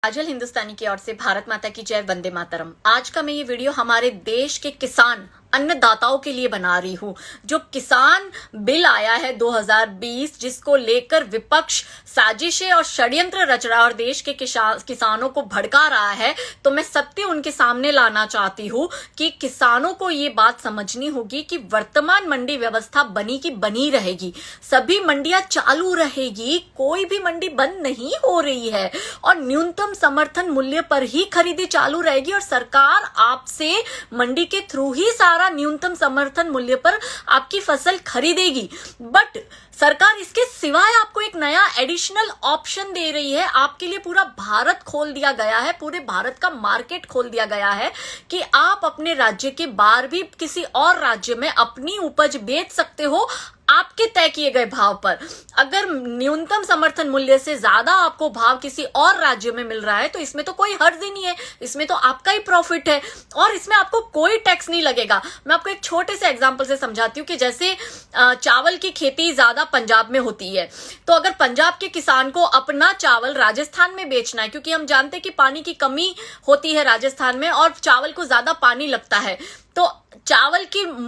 काजल हिंदुस्तानी की ओर से भारत माता की जय, वंदे मातरम। आज का मैं ये वीडियो हमारे देश के किसान अन्नदाताओं के लिए बना रही हूं। जो किसान बिल आया है 2020, जिसको लेकर विपक्ष साजिशें और षड्यंत्र रच रहा है और देश के किसानों को भड़का रहा है, तो मैं सत्य उनके सामने लाना चाहती हूं कि किसानों को ये बात समझनी होगी कि वर्तमान मंडी व्यवस्था बनी की बनी रहेगी। सभी मंडियां चालू रहेगी, कोई भी मंडी बंद नहीं हो रही है और न्यूनतम समर्थन मूल्य पर ही खरीदी चालू रहेगी और सरकार आपसे मंडी के थ्रू ही सारा न्यूनतम समर्थन मूल्य पर आपकी फसल खरीदेगी। बट सरकार इसके सिवाय आपको एक नया एडिशनल ऑप्शन दे रही है। आपके लिए पूरा भारत खोल दिया गया है, पूरे भारत का मार्केट खोल दिया गया है कि आप अपने राज्य के बाहर भी किसी और राज्य में अपनी उपज बेच सकते हो आपके तय किए गए भाव पर। अगर न्यूनतम समर्थन मूल्य से ज्यादा आपको भाव किसी और राज्य में मिल रहा है तो इसमें तो कोई हर्ज ही नहीं है, इसमें तो आपका ही प्रॉफिट है और इसमें आपको कोई टैक्स नहीं लगेगा। मैं आपको एक छोटे से एग्जांपल से समझाती हूँ कि जैसे चावल की खेती ज्यादा पंजाब में होती है, तो अगर पंजाब के किसान को अपना चावल राजस्थान में बेचना है, क्योंकि हम जानते हैं कि पानी की कमी होती है राजस्थान में और चावल को ज्यादा पानी लगता है, तो चावल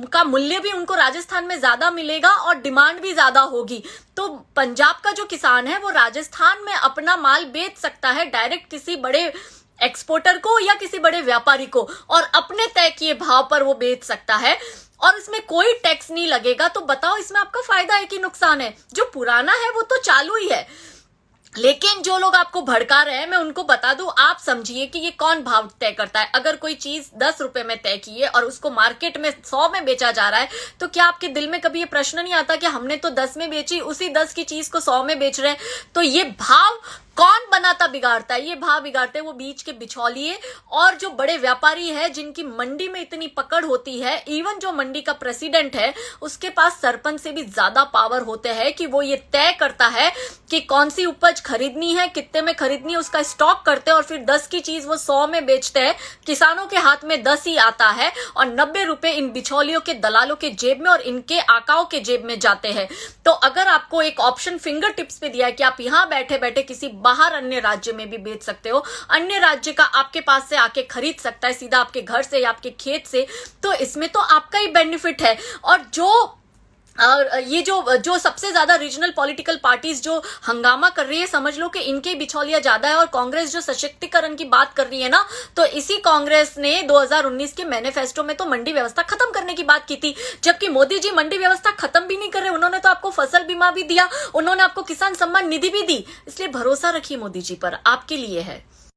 का मूल्य भी उनको राजस्थान में ज्यादा मिलेगा और डिमांड भी ज्यादा होगी। तो पंजाब का जो किसान है वो राजस्थान में अपना माल बेच सकता है डायरेक्ट किसी बड़े एक्सपोर्टर को या किसी बड़े व्यापारी को और अपने तय किए भाव पर वो बेच सकता है और इसमें कोई टैक्स नहीं लगेगा। तो बताओ इसमें आपका फायदा है कि नुकसान है? जो पुराना है वो तो चालू ही है, लेकिन जो लोग आपको भड़का रहे हैं मैं उनको बता दूं, आप समझिए कि ये कौन भाव तय करता है। अगर कोई चीज 10 रुपए में तय की है और उसको मार्केट में 100 में बेचा जा रहा है, तो क्या आपके दिल में कभी ये प्रश्न नहीं आता कि हमने तो 10 में बेची, उसी 10 की चीज को 100 में बेच रहे हैं? तो ये भाव कौन बनाता बिगाड़ता है? ये भाव बिगाड़ते हैं वो बीच के बिचौलिए और जो बड़े व्यापारी है जिनकी मंडी में इतनी पकड़ होती है। इवन जो मंडी का प्रेसिडेंट है उसके पास सरपंच से भी ज्यादा पावर होते हैं कि वो ये तय करता है कि कौन सी उपज खरीदनी है, कितने में खरीदनी है, उसका स्टॉक करते हैं और फिर 10 की चीज वो 100 में बेचते हैं। किसानों के हाथ में 10 ही आता है और 90 रुपए इन बिचौलियों के दलालों के जेब में और इनके आकाओं के जेब में जाते हैं। तो अगर आपको एक ऑप्शन फिंगर टिप्स पे दिया है कि आप यहां बैठे बैठे किसी बाहर अन्य राज्य में भी बेच सकते हो, अन्य राज्य का आपके पास से आके खरीद सकता है सीधा आपके घर से या आपके खेत से, तो इसमें तो आपका ही बेनिफिट है। और ये जो सबसे ज्यादा रीजनल पॉलिटिकल पार्टीज जो हंगामा कर रही है, समझ लो कि इनके बिचौलिया ज्यादा है। और कांग्रेस जो सशक्तिकरण की बात कर रही है ना, तो इसी कांग्रेस ने 2019 के मैनिफेस्टो में तो मंडी व्यवस्था खत्म करने की बात की थी, जबकि मोदी जी मंडी व्यवस्था खत्म भी नहीं कर रहे। उन्होंने तो आपको फसल बीमा भी दिया, उन्होंने आपको किसान सम्मान निधि भी दी। इसलिए भरोसा रखिए मोदी जी पर, आपके लिए है।